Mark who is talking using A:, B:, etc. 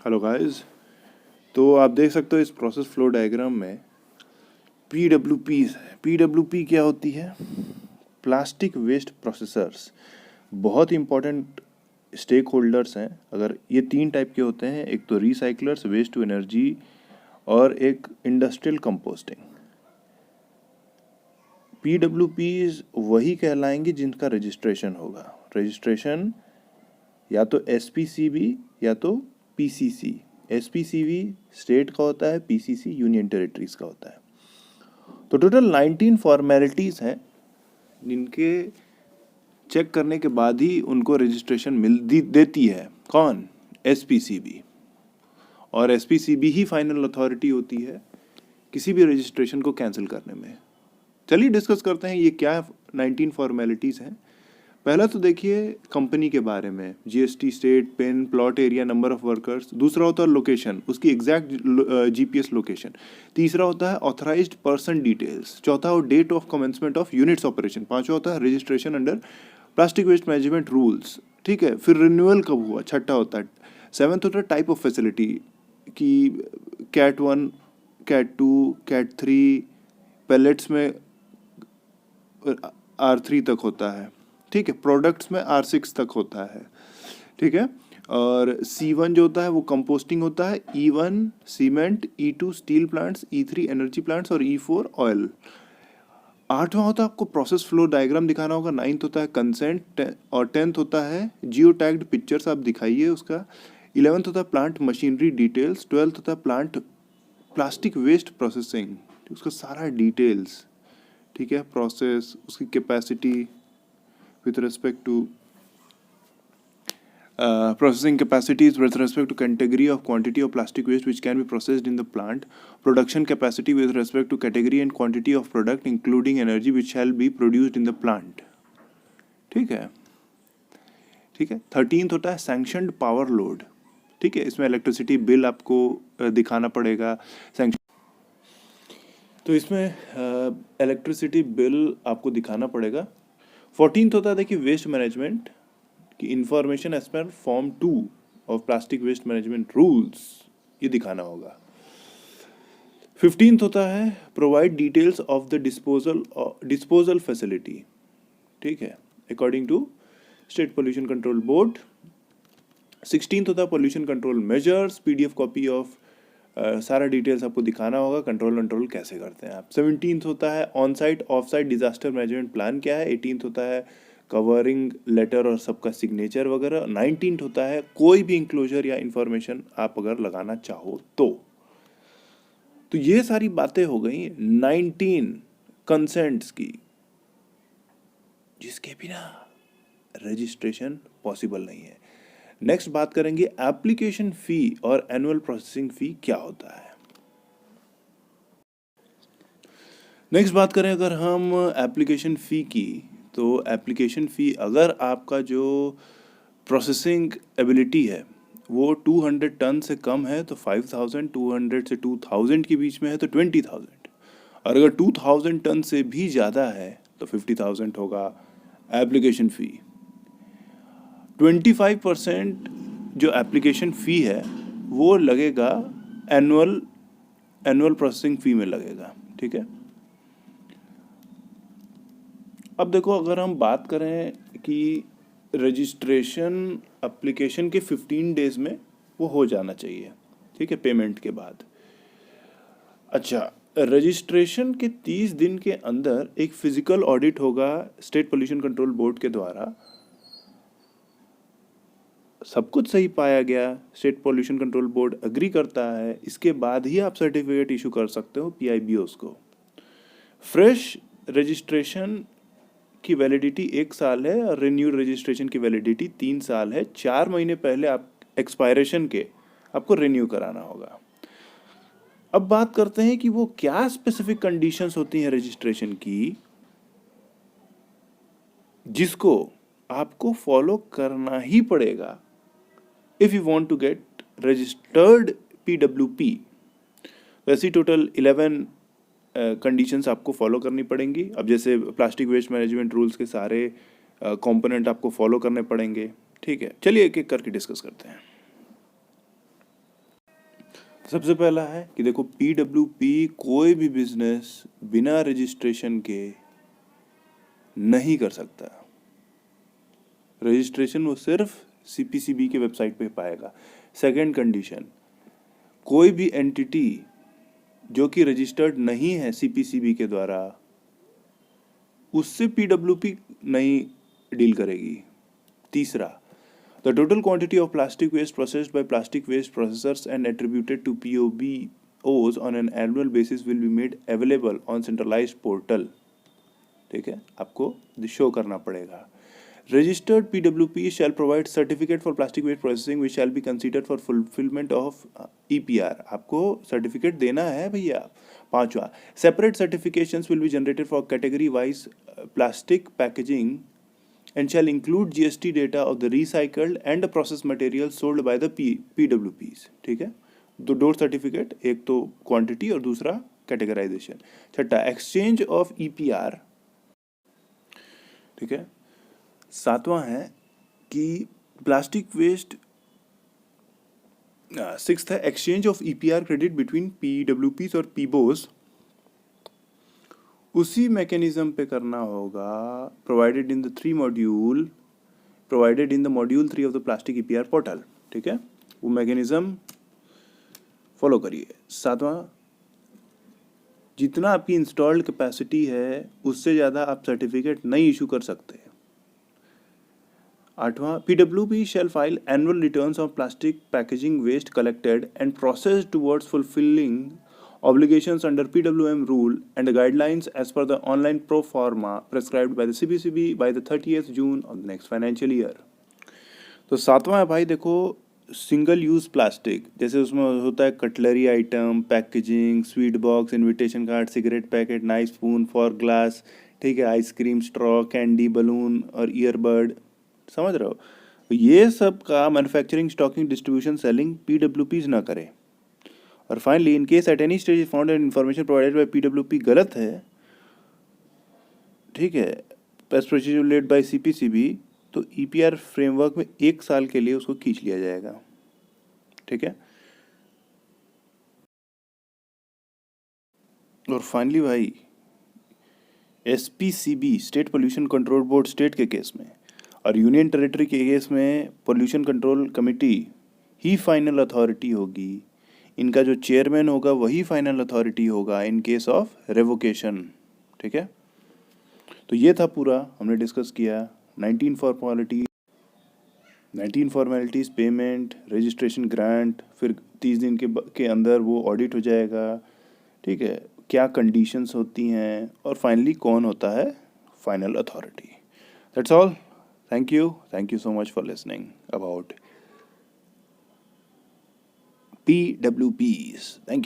A: Hello guys. तो आप देख सकते हो इस प्रोसेस फ्लो डायग्राम में PWPs है। PWP क्या होती है? Plastic waste processors. बहुत इंपॉर्टेंट स्टेक होल्डर्स हैं। अगर ये 3 टाइप के होते हैं, एक तो रिसाइकलर्स, वेस्ट टू एनर्जी, और एक इंडस्ट्रियल कंपोस्टिंग। PWPs वही कहलाएंगे जिनका रजिस्ट्रेशन होगा। रजिस्ट्रेशन या तो SPCB या तो PCC। SPCB स्टेट का होता है, PCC यूनियन टेरिटरीज का होता है। तो टोटल 19 फॉर्मेलिटीज़ हैं जिनके चेक करने के बाद ही उनको रजिस्ट्रेशन देती है। कौन? SPCB। और SPCB ही फाइनल अथॉरिटी होती है किसी भी रजिस्ट्रेशन को कैंसिल करने में। चलिए डिस्कस करते हैं ये क्या 19 फॉर्मेलिटीज़ हैं। पहला तो देखिए कंपनी के बारे में, GST, state, pin, plot area, number of workers. दूसरा होता है लोकेशन, उसकी एग्जैक्ट GPS लोकेशन। तीसरा होता है ऑथराइज्ड पर्सन डिटेल्स। चौथा हो date of commencement of units operation. पांचवा होता है registration under plastic waste management rules. ठीक है, फिर रिन्यूअल कब हुआ, छठा होता है। सेवन्थ होता है टाइप ऑफ फैसिलिटी की कैट 1, कैट 2, कैट 3, पैलेट्स में R3 तक होता है। ठीक है, प्रोडक्ट्स में R6 तक होता है। ठीक है, और C1 जो होता है वो कंपोस्टिंग होता है, E1 cement, E2 steel plants, E3 energy plants और E4 ऑयल। आठवां होता है आपको प्रोसेस फ्लो डायग्राम दिखाना होगा। 9th होता है कंसेंट, और 10th होता है जियो टैग्ड पिक्चर्स आप दिखाइए उसका। 11th होता है प्लांट मशीनरी डिटेल्स। 12th होता है प्लास्टिक वेस्ट प्रोसेसिंग, उसका सारा डिटेल्स। ठीक है, प्रोसेस, उसकी capacity with respect to processing capacities with respect to category of quantity of plastic waste which can be processed in the plant, production capacity with respect to category and quantity of product including energy which shall be produced in the plant. ठीक है, ठीक है। 13th होता है sanctioned power load. ठीक है, इसमें electricity bill आपको दिखाना पड़ेगा। तो इसमें इलेक्ट्रिसिटी बिल आपको दिखाना पड़ेगा। 14th होता है देखिए वेस्ट मैनेजमेंट की information as per form 2 of plastic waste management rules, ये दिखाना होगा। 15th होता है provide details of the disposal facility. ठीक है, according to state pollution control board. 16th होता है pollution control measures, PDF copy of सारा डिटेल्स आपको दिखाना होगा, कंट्रोल कैसे करते हैं आप। 17th होता है on site of site disaster management plan क्या है। 18th होता है कवरिंग लेटर और सबका सिग्नेचर वगैरह। 19th होता है कोई भी इंक्लोजर या इंफॉर्मेशन आप अगर लगाना चाहो तो ये सारी बातें हो गई 19 कंसेंट्स की, जिसके बिना रजिस्ट्रेशन पॉसिबल नहीं है। नेक्स्ट बात करेंगे एप्लीकेशन फी और एनुअल प्रोसेसिंग फी क्या होता है। नेक्स्ट बात करें अगर हम एप्लीकेशन फ़ी की, तो एप्लीकेशन फ़ी अगर आपका जो प्रोसेसिंग एबिलिटी है वो 200 टन से कम है तो 5,000, 200 से 2,000 के बीच में है तो 20,000, और अगर 2,000 टन से भी ज़्यादा है तो 50,000 होगा एप्लीकेशन फ़ी। 25% जो एप्लीकेशन फ़ी है वो लगेगा एनुअल प्रोसेसिंग फ़ी में लगेगा। ठीक है, अब देखो अगर हम बात करें कि रजिस्ट्रेशन एप्लीकेशन के 15 डेज में वो हो जाना चाहिए। ठीक है, पेमेंट के बाद। अच्छा, रजिस्ट्रेशन के 30 दिन के अंदर एक फिजिकल ऑडिट होगा स्टेट पोल्यूशन कंट्रोल बोर्ड के द्वारा। सब कुछ सही पाया गया, state pollution control board agree करता है, इसके बाद ही आप सर्टिफिकेट इशू कर सकते हो PIBOs को। फ्रेश रजिस्ट्रेशन की वैलिडिटी 1 साल है और रिन्यूड रजिस्ट्रेशन की वैलिडिटी 3 साल है। 4 महीने पहले आप एक्सपायरेशन के आपको रिन्यू कराना होगा। अब बात करते हैं कि वो क्या स्पेसिफिक कंडीशंस होती हैं रजिस्ट्रेशन की जिसको आपको फॉलो करना ही पड़ेगा if you want to get registered PWP। वैसी टोटल 11 कंडीशंस आपको फॉलो करनी पड़ेंगी। अब जैसे प्लास्टिक वेस्ट मैनेजमेंट रूल्स के सारे कंपोनेंट आपको फॉलो करने पड़ेंगे। ठीक है, चलिए एक एक करके डिस्कस करते हैं। सबसे पहला है कि देखो पीडब्ल्यूपी कोई भी बिजनेस बिना रजिस्ट्रेशन के नहीं कर सकता। रजिस्ट्रेशन वो सिर्फ सीपीसीबी के वेबसाइट पे पाएगा। सेकंड कंडीशन, कोई भी एंटिटी जो कि रजिस्टर्ड नहीं है सीपीसीबी के द्वारा, उससे पीडब्ल्यूपी नहीं डील करेगी। तीसरा, the total quantity of plastic waste processed by plastic waste processors and attributed to PIBOs on an annual basis will be made available on centralised portal. ठीक है, आपको शो करना पड़ेगा। Registered PWP shall provide certificate for plastic waste processing which shall be considered for fulfillment of EPR। आपको certificate देना है भैया। पांचवा, separate certifications will be generated for category wise plastic packaging and shall include GST data of the recycled and the processed material sold by the PWPs। ठीक है, दो certificate, एक तो क्वांटिटी और दूसरा कैटेगराइजेशन। छठा, एक्सचेंज ऑफ EPR। ठीक है, सातवां है कि प्लास्टिक वेस्ट। सिक्स्थ है exchange of EPR credit between पीडब्ल्यूपीज और पीबोस, उसी मैकेनिज्म पे करना होगा provided in the module 3 of the plastic EPR portal. ठीक है, वो मैकेनिज्म फॉलो करिए। सातवां, जितना आपकी इंस्टॉल्ड कैपेसिटी है उससे ज़्यादा आप सर्टिफिकेट नहीं इशू कर सकते। आठवां, PWP shall file annual returns of plastic packaging waste collected and processed towards fulfilling obligations under PWM rule and the guidelines as per the online pro forma prescribed by the CPCB by the 30th June of the next financial year। तो सातवां है भाई, देखो single use plastic, जैसे उसमें होता है cutlery item, packaging, sweet box, invitation card, cigarette packet, knife spoon for glass, ठीक है, आइसक्रीम, स्ट्रॉ, कैंडी, बलून और ईयरबड, समझ रहे हो? ये सब का मैन्युफैक्चरिंग, स्टॉकिंग, डिस्ट्रीब्यूशन, सेलिंग पीडब्ल्यूपीज ना करे। और finally, in case at any stage found and information provided by PWP गलत है, ठीक है, as procedure laid by CPCB, तो ईपीआर फ्रेमवर्क में 1 साल के लिए उसको खींच लिया जाएगा। ठीक है, और फाइनली भाई, SPCB state pollution control board state के केस में और यूनियन टेरिटरी के केस में पोल्यूशन कंट्रोल कमेटी ही फाइनल अथॉरिटी होगी। इनका जो चेयरमैन होगा वही फाइनल अथॉरिटी होगा इन केस ऑफ रेवोकेशन। ठीक है, तो ये था पूरा हमने डिस्कस किया। 19 फॉर्मेलिटीज़, पेमेंट, रजिस्ट्रेशन, ग्रांट, फिर 30 दिन के अंदर वो ऑडिट हो जाएगा। ठीक है, क्या कंडीशंस होती हैं, और फाइनली कौन होता है final authority. That's all. Thank you so much for listening about PWPs। Thank you.